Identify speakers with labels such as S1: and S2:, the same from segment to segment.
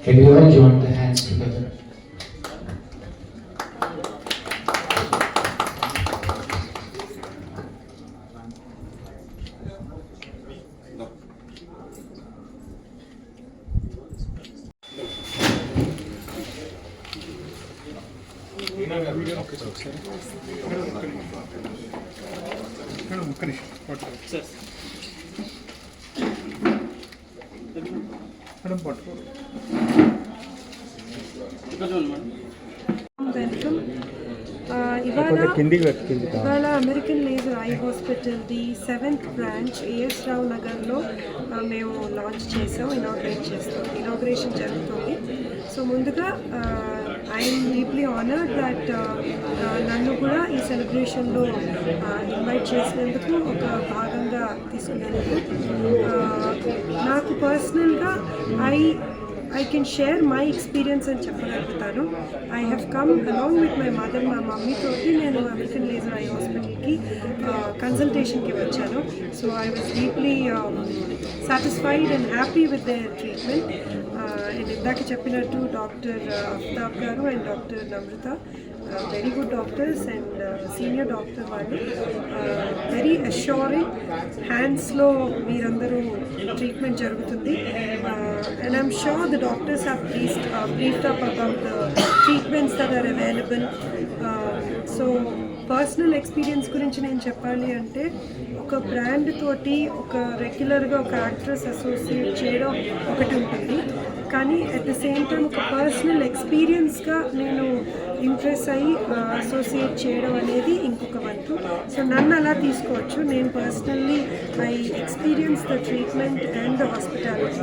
S1: Can we all join the hands together?
S2: Welcome. ఇవాళ American laser eye hospital the 7th branch AS Rao నగర్లో మేము launch చేసాం, inauguration జరుగుతుంది. So ముందుగా I'm deeply honoured that నన్ను కూడా ఈ సెలబ్రేషన్లో ఇన్వైట్ చేసినందుకు, ఒక భాగంగా తీసుకున్నందుకు. నాకు పర్సనల్గా I can share my experience అని చెప్పగలుగుతాను. I have come along with my mother. మా మమ్మీ తోటి నేను అమెరికన్ లేజర్ ఐ హాస్పిటల్కి కన్సల్టేషన్కి వచ్చాను. So I was deeply satisfied and happy with their treatment. And ఇందాక చెప్పినట్టు డాక్టర్ అఫ్తాబ్ గారు and doctor Namrata very good doctors and senior doctor వాళ్ళు very assuring. హ్యాండ్స్లో మీరందరూ ట్రీట్మెంట్ జరుగుతుంది. And I'm sure the doctors have briefed up about the treatments that are available. So personal experience గురించి నేను చెప్పాలి అంటే, ఒక బ్రాండ్ తోటి ఒక రెగ్యులర్గా ఒక యాక్ట్రెస్ అసోసియేట్ చేయడం ఒకటి ఉంటుంది, కానీ అట్ ద సేమ్ టైం ఒక పర్సనల్ ఎక్స్పీరియన్స్గా నేను ఇంప్రెస్ అయ్యి అసోసియేట్ చేయడం అనేది ఇంకొక వంతు. సో నన్ను అలా తీసుకోవచ్చు. నేను personally I experience the treatment and the hospitality.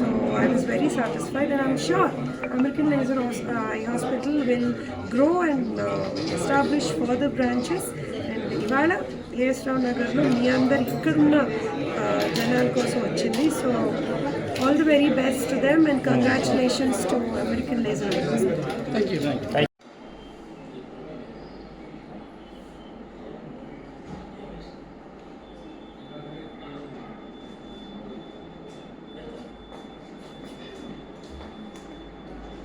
S2: So I was very satisfied and I'm sure American laser eye hospital will grow and establish further branches. And ఇవాళ ఏఎస్ రావు నగర్లో మీ అందరు ఇక్కడున్న జనాల కోసం వచ్చింది. So all the very best to them and congratulations to American Laser. Thank you.